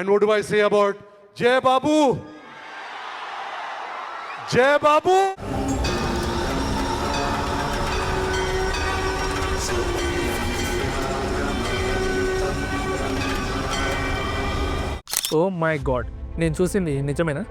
And what do I say about Jai Babu? Jai Babu! Oh my God, నేను చూసింది నిజమేనా?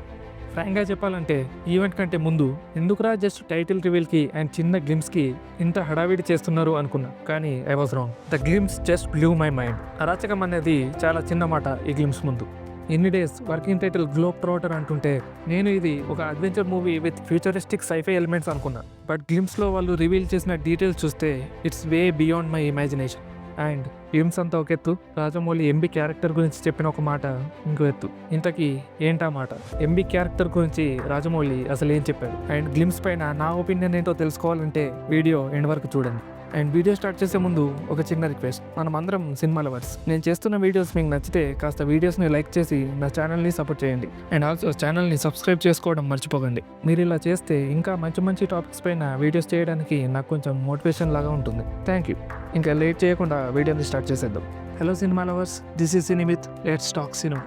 ఫ్రాంక్గా చెప్పాలంటే ఈవెంట్ కంటే ముందు ఎందుకురా జస్ట్ టైటిల్ రివీల్కి అండ్ చిన్న గ్లిమ్స్కి ఇంత హడావిడి చేస్తున్నారు అనుకున్నా, కానీ I was wrong. The glimpse just blew my mind. అరాచకం అనేది చాలా చిన్న మాట ఈ గ్లిమ్స్ ముందు. ఎన్ని days working title globe trotter అంటుంటే నేను ఇది ఒక adventure movie with futuristic sci fi elements అనుకున్నా. బట్ గ్లిమ్స్లో వాళ్ళు రివీల్ చేసిన డీటెయిల్స్ చూస్తే it's way beyond my imagination. And glimpse అంతా ఒక ఎత్తు, రాజమౌళి ఎంబీ క్యారెక్టర్ గురించి చెప్పిన ఒక మాట ఇంకో ఎత్తు. ఇంతకీ ఏంటా మాట? ఎంబీ క్యారెక్టర్ గురించి రాజమౌళి అసలు ఏం చెప్పాడు? అండ్ గ్లిమ్స్ పైన నా ఒపీనియన్ ఏంటో తెలుసుకోవాలంటే వీడియో ఎండ్ వరకు చూడండి. అండ్ వీడియో స్టార్ట్ చేసే ముందు ఒక చిన్న రిక్వెస్ట్, మనం అందరం సినిమా లవర్స్. నేను చేస్తున్న వీడియోస్ మీకు నచ్చితే కాస్త వీడియోస్ని లైక్ చేసి నా ఛానల్ని సపోర్ట్ చేయండి. అండ్ ఆల్సో ఛానల్ని సబ్స్క్రైబ్ చేసుకోవడం మర్చిపోకండి. మీరు ఇలా చేస్తే ఇంకా మంచి మంచి టాపిక్స్ పైన వీడియోస్ చేయడానికి నాకు కొంచెం మోటివేషన్ లాగా ఉంటుంది. Thank you. ఇంకా లేట్ చేయకుండా వీడియోని స్టార్ట్ చేసేద్దాం. Hello cinema lovers, this is cine with let's talk cinema.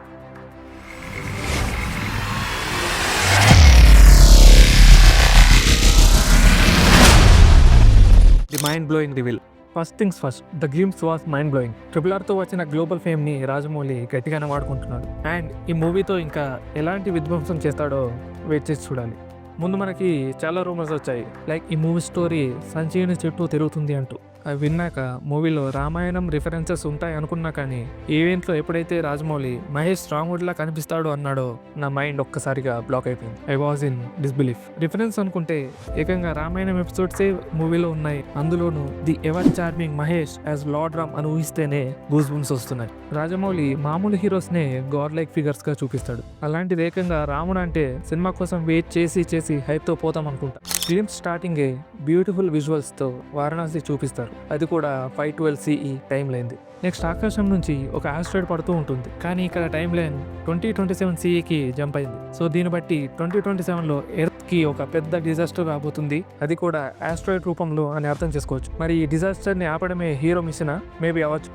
The mind blowing reveal. First things first, the glimpse was mind blowing. RRRతో వచ్చిన గ్లోబల్ ఫేమ్ని రాజమౌళి గట్టిగానే వాడుకుంటున్నాడు. అండ్ ఈ మూవీతో ఇంకా ఎలాంటి విధ్వంసం చేస్తాడో వెయిట్ చేసి చూడాలి. ముందు మనకి చాలా రూమర్స్ వచ్చాయి, లైక్ ఈ మూవీ స్టోరీ సంజీవుని చుట్టూ తిరుగుతుంది అంటూ. అవి విన్నాక మూవీలో రామాయణం రిఫరెన్సెస్ ఉంటాయి అనుకున్నా, కానీ ఈవెంట్లో ఎప్పుడైతే రాజమౌళి మహేష్ రాముడిలా కనిపిస్తాడు అన్నాడో నా మైండ్ ఒక్కసారిగా బ్లాక్ అయిపోయింది. I was in disbelief. Reference అనుకుంటే ఏకంగా రామాయణం ఎపిసోడ్సే మూవీలో ఉన్నాయి. అందులోనూ the ever charming Mahesh as lord Ram అని ఊహిస్తేనే గూస్ బంప్స్ వస్తున్నాయి. రాజమౌళి మామూలు హీరోస్నే గాడ్ లైక్ ఫిగర్స్ గా చూపిస్తాడు. అలాంటిది ఏకంగా రాముడు అంటే సినిమా కోసం వెయిట్ చేసి చేసి హైప్తో పోతాం అనుకుంటా. ఫిలిం స్టార్టింగే బ్యూటిఫుల్ విజువల్స్తో వారణాసి చూపిస్తారు, అది కూడా 512 CE టైం లైన్ది. నెక్స్ట్ ఆకాశం నుంచి ఒక ఆస్ట్రాయిడ్ పడుతూ ఉంటుంది, కానీ ఇక్కడ టైం లైన్ 2027 CEకి జంప్ అయింది. సో దీన్ని బట్టి 2027లో ఎర్త్కి ఒక పెద్ద డిజాస్టర్ రాబోతుంది, అది కూడా ఆస్ట్రాయిడ్ రూపంలో అని అర్థం చేసుకోవచ్చు. మరి ఈ డిజాస్టర్ని ఆపడమే హీరో మిషనా? మేబీ అవ్వచ్చు.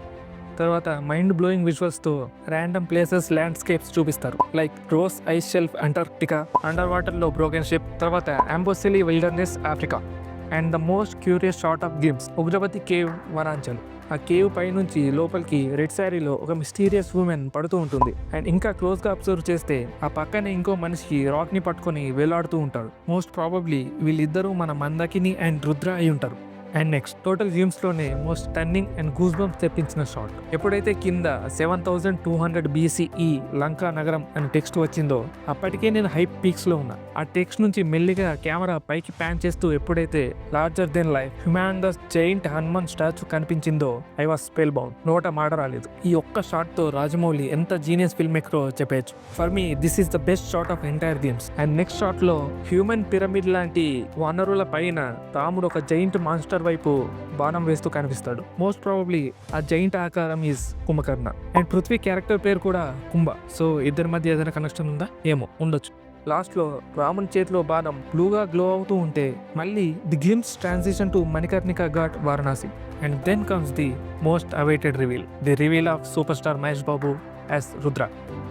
తర్వాత మైండ్ బ్లోయింగ్ విజువల్స్తో ర్యాండమ్ ప్లేసెస్, ల్యాండ్స్కేప్స్ చూపిస్తారు, like Ross ice shelf Antarctica, under వాటర్లో బ్రోకెన్ షిప్, తర్వాత Amboseli wilderness Africa. And the most curious shot of glimpse, Ugravati cave Vananchal. ఆ కేవ్ పై నుంచి లోపలికి రెడ్ శారీలో ఒక మిస్టీరియస్ ఉమెన్ పడుతూ ఉంటుంది. అండ్ ఇంకా క్లోజ్గా అబ్జర్వ్ చేస్తే ఆ పక్కనే ఇంకో మనిషి రాక్ని పట్టుకొని వేలాడుతూ ఉంటాడు. మోస్ట్ ప్రాబబ్లీ వీళ్ళిద్దరూ మన మందాకిని అండ్ రుద్ర అయి ఉంటారు. అండ్ నెక్స్ట్ టోటల్ గేమ్స్లోనే most turning and goose bumps తెప్పించిన షాట్, ఎప్పుడైతే కింద 7200 BCE లంకా నగరం అని టెక్స్ట్ వచ్చిందో అప్పటికే నేను హైప్ పీక్స్లో ఉన్నా. ఆ టెక్స్ట్ నుంచి మెల్లిగా కెమెరా పైకి ప్యాన్ చేస్తూ ఎప్పుడైతే larger than life humongous giant Hanuman statue కనిపించిందో ఐ వాస్ స్పెల్ బౌండ్. నోట మాట రాలేదు. ఈ ఒక్క షాట్తో రాజమౌళి ఎంత జీనియస్ ఫిల్మ్ మేకరో చెప్పేయచ్చు. For me this is the best shot of entire games. And next షాట్లో హ్యూమన్ పిరమిడ్ లాంటి వనరుల పైన రాముడు ఒక జైంట్ మాన్స్టర్ వైపు బాణం వేస్తూ కనిపిస్తాడు. మోస్ట్ ప్రాబబ్లీ ఆ జైంట్ ఆకారం is Kumbhakarna. And Prithvi character పేరు కూడా కుంభ. సో ఇద్దరి మధ్య ఏదైనా కనెక్షన్ ఉందా? ఏమో, ఉండొచ్చు. లాస్ట్లో రాముని చేతిలో బాణం బ్లూగా గ్లో అవుతూ ఉంటే మళ్ళీ the glimpse transition to Manikarnika Ghat Varanasi. And then comes the most awaited reveal, the reveal of super star Mahesh Babu as Rudra.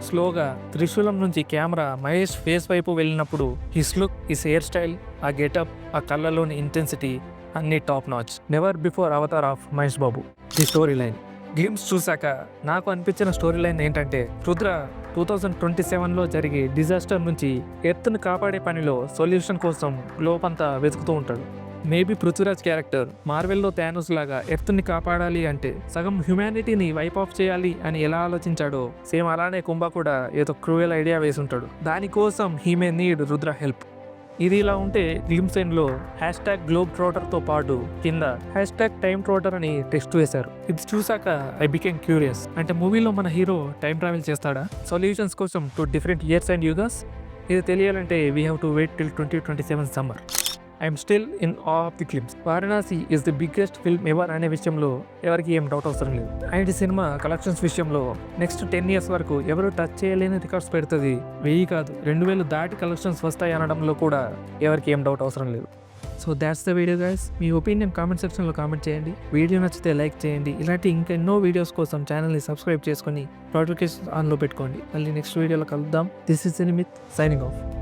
స్లోగా త్రిశూలం నుంచి కెమెరా మహేష్ ఫేస్ వైపు వెళ్ళినప్పుడు his look, his hair style, ఆ గెటప్, ఆ కళ్ళలోని ఇంటెన్సిటీ అన్ని top notch. Never before avatar of Mahesh Babu. ఈ స్టోరీ లైన్ గ్లిమ్స్ చూశాక నాకు అనిపించిన స్టోరీ లైన్ ఏంటంటే, రుద్ర 2027లో జరిగే డిజాస్టర్ నుంచి ఎర్త్ను కాపాడే పనిలో సొల్యూషన్ కోసం లోపంతా వెతుకుతూ ఉంటాడు. మేబీ పృథ్వీరాజ్ క్యారెక్టర్ మార్వెల్లో థానోస్ లాగా ఎర్త్ని కాపాడాలి అంటే సగం హ్యుమానిటీని వైప్ ఆఫ్ చేయాలి అని ఎలా ఆలోచించాడో సేమ్ అలానే కుంభ కూడా ఏదో క్రూయల్ ఐడియా వేసి ఉంటాడు. దానికోసం he may need Rudra help. ఇది ఇలా ఉంటే గ్లిమ్స్ ఎండ్లో #గ్లోబ్ ట్రోటర్తో పాటు కింద #టైమ్ ట్రోటర్ అని టెక్స్ట్ వేశారు. ఇది చూసాక ఐ బికేమ్ క్యూరియస్. అంటే మూవీలో మన హీరో టైం ట్రావెల్ చేస్తాడా సొల్యూషన్స్ కోసం టు డిఫరెంట్ ఇయర్స్ అండ్ యుగాస్? ఇది తెలియాలంటే we have to wait till 2027 summer. I'm still in awe of the clips. Varanasi is the biggest film ever అనే విషయంలో ఎవరికి ఏం డౌట్ అవసరం లేదు. అండ్ ఈ సినిమా కలెక్షన్స్ విషయంలో నెక్స్ట్ 10 years వరకు ఎవరు టచ్ చేయలేని రికార్డ్స్ పెడుతుంది. 1000 కాదు 2000 దాటి కలెక్షన్స్ వస్తాయి అనడంలో కూడా ఎవరికి ఏం డౌట్ అవసరం లేదు. So that's the video guys. Me opinion comment సెక్షన్లో కామెంట్ చేయండి. వీడియో నచ్చితే లైక్ చేయండి. ఇలాంటి ఇంకెన్నో వీడియోస్ కోసం ఛానల్ని సబ్స్క్రైబ్ చేసుకొని నోటిఫికేషన్ ఆన్లో పెట్టుకోండి. మళ్ళీ నెక్స్ట్ వీడియోలో కలుద్దాం. This is Nimit signing off.